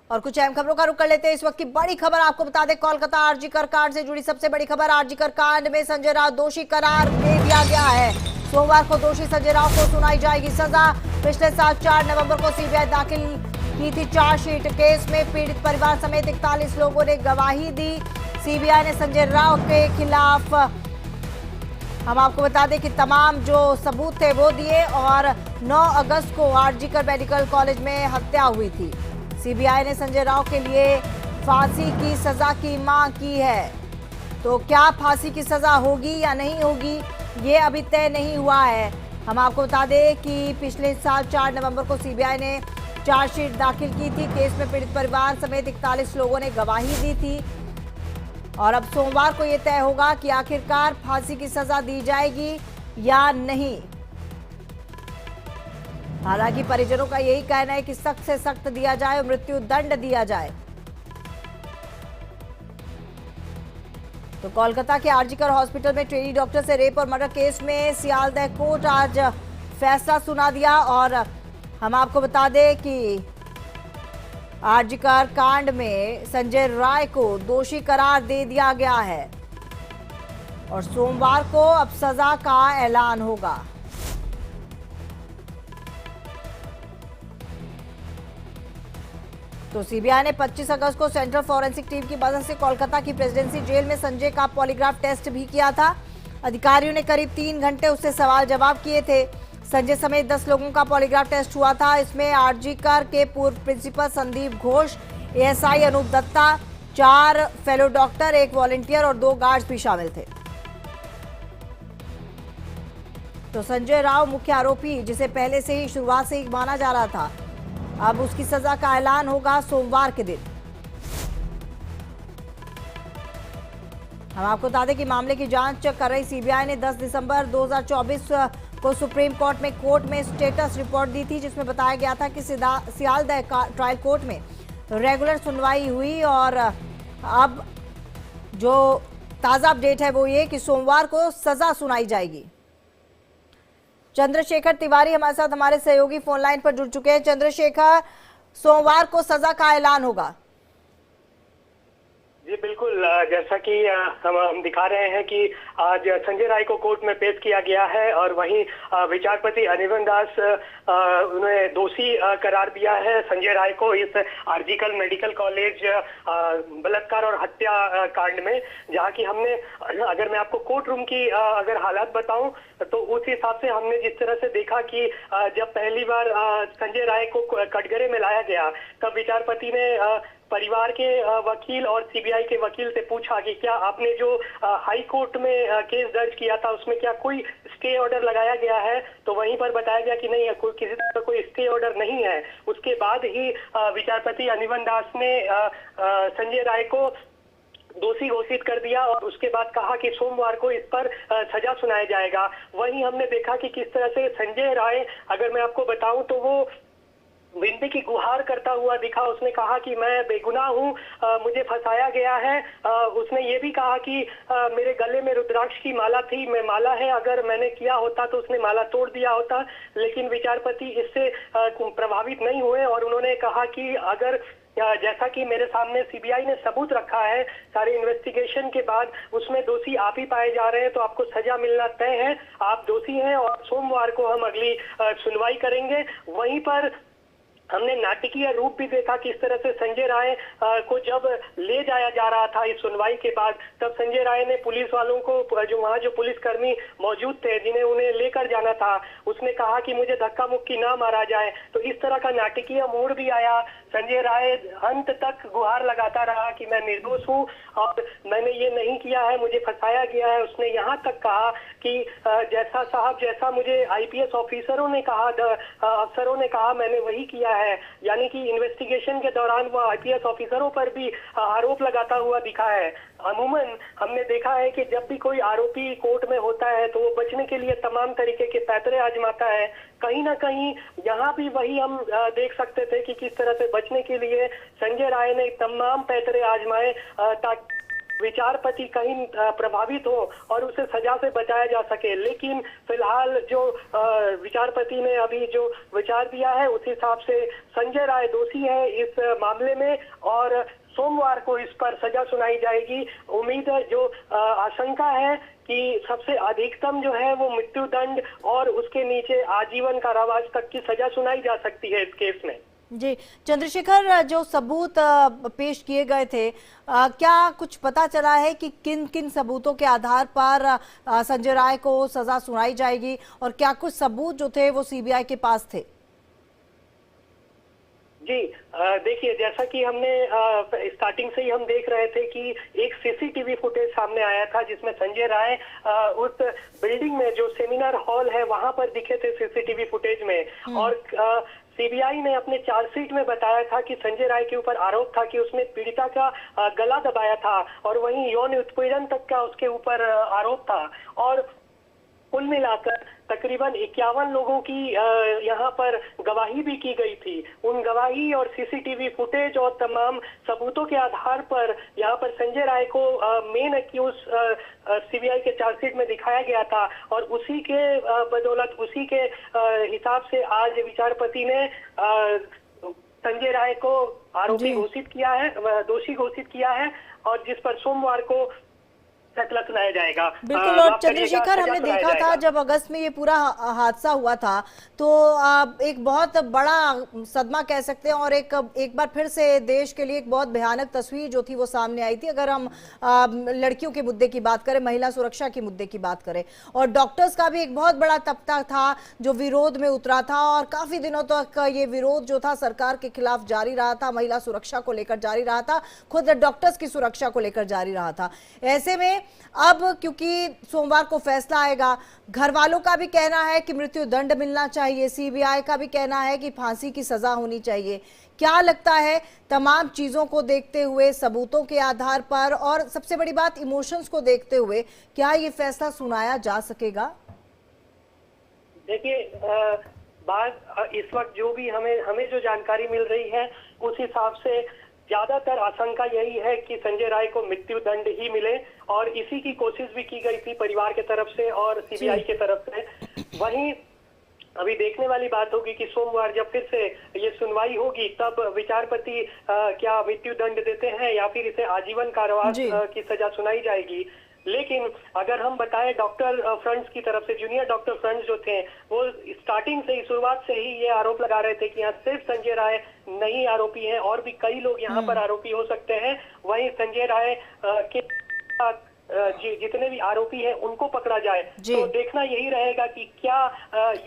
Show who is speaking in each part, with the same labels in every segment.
Speaker 1: और कुछ अहम खबरों का रुख कर लेते हैं। इस वक्त की बड़ी खबर आपको बता दें, कोलकाता आरजीकर कांड से जुड़ी सबसे बड़ी खबर। आरजीकर कांड में संजय राउत दोषी करार दे दिया गया है। सोमवार को दोषी संजय राउत को सुनाई जाएगी सजा। पिछले साल 4 नवंबर को सीबीआई दाखिल की थी चार्जशीट। केस में पीड़ित परिवार समेत 41 लोगों ने गवाही दी। सीबीआई ने संजय राउत के खिलाफ, हम आपको बता दें कि तमाम जो सबूत थे वो दिए और 9 अगस्त को आरजीकर मेडिकल कॉलेज में हत्या हुई थी। सीबीआई ने संजय राउत के लिए फांसी की सजा की मांग की है। तो क्या फांसी की सजा होगी या नहीं होगी, ये अभी तय नहीं हुआ है। हम आपको बता दें कि पिछले साल 4 नवंबर को सीबीआई ने चार्जशीट दाखिल की थी। केस में पीड़ित परिवार समेत 41 लोगों ने गवाही दी थी और अब सोमवार को यह तय होगा कि आखिरकार फांसी की सजा दी जाएगी या नहीं। हालांकि परिजनों का यही कहना है कि सख्त से सख्त दिया जाए और मृत्यु दंड दिया जाए। तो कोलकाता के आरजीकर हॉस्पिटल में ट्रेनी डॉक्टर से रेप और मर्डर केस में सियालदह कोर्ट आज फैसला सुना दिया और हम आपको बता दें कि आरजीकर कांड में संजय राउत को दोषी करार दे दिया गया है और सोमवार को अब सजा का ऐलान होगा। तो सीबीआई ने 25 अगस्त को सेंट्रल फॉरेंसिक टीम की मदद से कोलकाता की प्रेसिडेंसी जेल में संजय का पॉलीग्राफ टेस्ट भी किया था। अधिकारियों ने करीब 3 घंटे उससे सवाल जवाब किए थे। संजय समेत 10 लोगों का पॉलीग्राफ टेस्ट हुआ था। इसमें आरजीकर के पूर्व principal Sandip Ghosh, ASI Anup Dutta, 4 fellow doctor, 1 volunteer और 2 गार्ड्स भी शामिल थे। तो संजय राउत मुख्य आरोपी, जिसे पहले से ही शुरुआत से ही माना जा रहा था, अब उसकी सजा का ऐलान होगा सोमवार के दिन। हम आपको बता दें कि मामले की जांच कर रही सीबीआई ने 10 दिसंबर 2024 को सुप्रीम कोर्ट में स्टेटस रिपोर्ट दी थी, जिसमें बताया गया था कि सियालदह ट्रायल कोर्ट में रेगुलर सुनवाई हुई और अब जो ताजा अपडेट है वो ये कि सोमवार को सजा सुनाई जाएगी। चंद्रशेखर तिवारी हमारे साथ, हमारे सहयोगी, फोन लाइन पर जुड़ चुके हैं। चंद्रशेखर, सोमवार को सजा का ऐलान होगा।
Speaker 2: जी बिल्कुल, जैसा कि हम दिखा रहे हैं कि आज संजय राउत को कोर्ट में पेश किया गया है और वहीं विचारपति अनिवन दास उन्हें दोषी करार दिया है संजय राउत को इस आरजीकर मेडिकल कॉलेज बलात्कार और हत्या कांड में, जहां की हमने, अगर मैं आपको कोर्ट रूम की अगर हालात बताऊं तो उस हिसाब से हमने जिस तरह से देखा कि जब पहली बार संजय राउत को कटघरे में लाया गया तब विचारपति ने परिवार के वकील और सीबीआई के वकील से पूछा कि क्या आपने जो हाई कोर्ट में केस दर्ज किया था उसमें क्या कोई स्टे ऑर्डर लगाया गया है, तो वहीं पर बताया गया कि नहीं, किसी तरह का कोई स्टे ऑर्डर नहीं है। उसके बाद ही विचारपति अनिवन दास ने संजय राउत को दोषी घोषित कर दिया और उसके बाद कहा कि सोमवार को इस पर सजा सुनाया जाएगा। वहीं हमने देखा कि किस तरह से संजय राउत, अगर मैं आपको बताऊं तो वो विनती की गुहार करता हुआ दिखा। उसने कहा कि मैं बेगुनाह हूँ, मुझे फंसाया गया है। उसने ये भी कहा कि मेरे गले में रुद्राक्ष की माला थी, मैं माला है, अगर मैंने किया होता तो उसने माला तोड़ दिया होता। लेकिन विचारपति इससे प्रभावित नहीं हुए और उन्होंने कहा कि अगर जैसा कि मेरे सामने सीबीआई ने सबूत रखा है सारे इन्वेस्टिगेशन के बाद, उसमें दोषी आप ही पाए जा रहे हैं तो आपको सजा मिलना तय है, आप दोषी हैं और सोमवार को हम अगली सुनवाई करेंगे। वहीं पर हमने नाटकीय रूप भी देखा कि इस तरह से संजय राउत को जब ले जाया जा रहा था इस सुनवाई के बाद, तब संजय राउत ने पुलिस वालों को, जो वहाँ जो पुलिसकर्मी मौजूद थे जिन्हें उन्हें लेकर जाना था, उसने कहा कि मुझे धक्का मुक्की ना मारा जाए। तो इस तरह का नाटकीय मोड़ भी आया। संजय राउत अंत तक गुहार लगाता रहा कि मैं निर्दोष हूँ और मैंने ये नहीं किया है, मुझे फंसाया गया है। उसने यहाँ तक कहा कि जैसा साहब, जैसा मुझे आईपीएस ऑफिसरों ने कहा, अफसरों ने कहा, मैंने वही किया है। यानी कि इन्वेस्टिगेशन के दौरान वो आईपीएस ऑफिसरों पर भी आरोप लगाता हुआ दिखा है। अमूमन हमने देखा है कि जब भी कोई आरोपी कोर्ट में होता है तो वो बचने के लिए तमाम तरीके के पैतरे आजमाता है। कहीं ना कहीं यहाँ भी वही हम देख सकते थे कि किस तरह से बचने के लिए संजय राउत ने तमाम पैतरे आजमाए ताकि विचारपति कहीं प्रभावित हो और उसे सजा से बचाया जा सके। लेकिन फिलहाल जो विचारपति ने अभी जो विचार दिया है उस हिसाब से संजय राय दोषी है इस मामले में और सोमवार को इस पर सजा सुनाई जाएगी। उम्मीद है, जो आशंका है कि सबसे अधिकतम जो है वो मृत्यु दंड और उसके नीचे आजीवन कारावास तक की सजा सुनाई जा सकती है इस केस में।
Speaker 1: जी चंद्रशेखर, जो सबूत पेश किए गए थे, क्या कुछ पता चला है कि किन किन सबूतों के आधार पर संजय राय को सजा सुनाई जाएगी और क्या कुछ सबूत जो थे वो सीबीआई के पास थे?
Speaker 2: जी देखिए, जैसा कि हमने स्टार्टिंग से ही हम देख रहे थे कि एक सीसीटीवी फुटेज सामने आया था जिसमें संजय राय उस बिल्डिंग में जो सेमिनार हॉल है वहां पर दिखे थे सीसीटीवी फुटेज में। और सीबीआई ने अपने चार्जशीट में बताया था कि संजय राय के ऊपर आरोप था कि उसने पीड़िता का गला दबाया था और वहीं यौन उत्पीड़न तक का उसके ऊपर आरोप था। और कुल मिलाकर तकरीबन 51 लोगों की यहाँ पर गवाही भी की गई थी। उन गवाही और सीसीटीवी फुटेज और तमाम सबूतों के आधार पर यहाँ पर संजय राय को मेन एक्यूज सीबीआई के चार्जशीट में दिखाया गया था और उसी के बदौलत, उसी के हिसाब से आज विचारपति ने संजय राय को आरोपी घोषित किया है, दोषी घोषित किया है और जिस पर सोमवार को फैसला सुनाया जाएगा।
Speaker 1: बिल्कुल। और चंद्रशेखर, हमने देखा था जब अगस्त में ये पूरा हादसा हुआ था तो एक बहुत बड़ा सदमा कह सकते हैं और एक बार फिर से देश के लिए एक बहुत भयानक तस्वीर जो थी वो सामने आई थी। अगर हम लड़कियों के मुद्दे की बात करें, महिला सुरक्षा के मुद्दे की बात करें, और डॉक्टर्स का भी एक बहुत बड़ा तबका था जो विरोध में उतरा था और काफी दिनों तक ये विरोध जो था सरकार के खिलाफ जारी रहा था, महिला सुरक्षा को लेकर जारी रहा था, खुद डॉक्टर्स की सुरक्षा को लेकर जारी रहा था। ऐसे में अब क्योंकि सोमवार को फैसला आएगा, घर वालों का भी कहना है कि मृत्यु दंड मिलना चाहिए, सीबीआई का भी कहना है कि फांसी की सजा होनी चाहिए। क्या लगता है तमाम चीजों को देखते हुए, सबूतों के आधार पर और सबसे बड़ी बात इमोशंस को देखते हुए, क्या ये फैसला सुनाया जा सकेगा?
Speaker 2: देखिए, बात इस वक्त जो भी हमें जो जानकारी मिल रही है उस हिसाब से ज्यादातर आशंका यही है कि संजय राय को मृत्यु दंड ही मिले और इसी की कोशिश भी की गई थी परिवार के तरफ से और सीबीआई के तरफ से। वहीं अभी देखने वाली बात होगी कि सोमवार जब फिर से ये सुनवाई होगी तब विचारपति क्या मृत्यु दंड देते हैं या फिर इसे आजीवन कारावास की सजा सुनाई जाएगी। लेकिन अगर हम बताएं डॉक्टर फ्रंट्स की तरफ से, जूनियर डॉक्टर फ्रंट्स जो थे वो स्टार्टिंग से ही, शुरुआत से ही ये आरोप लगा रहे थे कि यहाँ सिर्फ संजय राय नहीं आरोपी हैं और भी कई लोग यहाँ पर आरोपी हो सकते हैं। वहीं संजय राय के जितने भी आरोपी हैं उनको पकड़ा जाए। तो देखना यही रहेगा कि क्या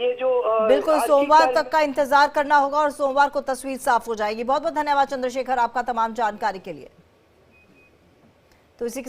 Speaker 2: ये जो
Speaker 1: बिल्कुल सोमवार तक का इंतजार करना होगा और सोमवार को तस्वीर साफ हो जाएगी। बहुत बहुत धन्यवाद चंद्रशेखर आपका तमाम जानकारी के लिए। तो इसी के साथ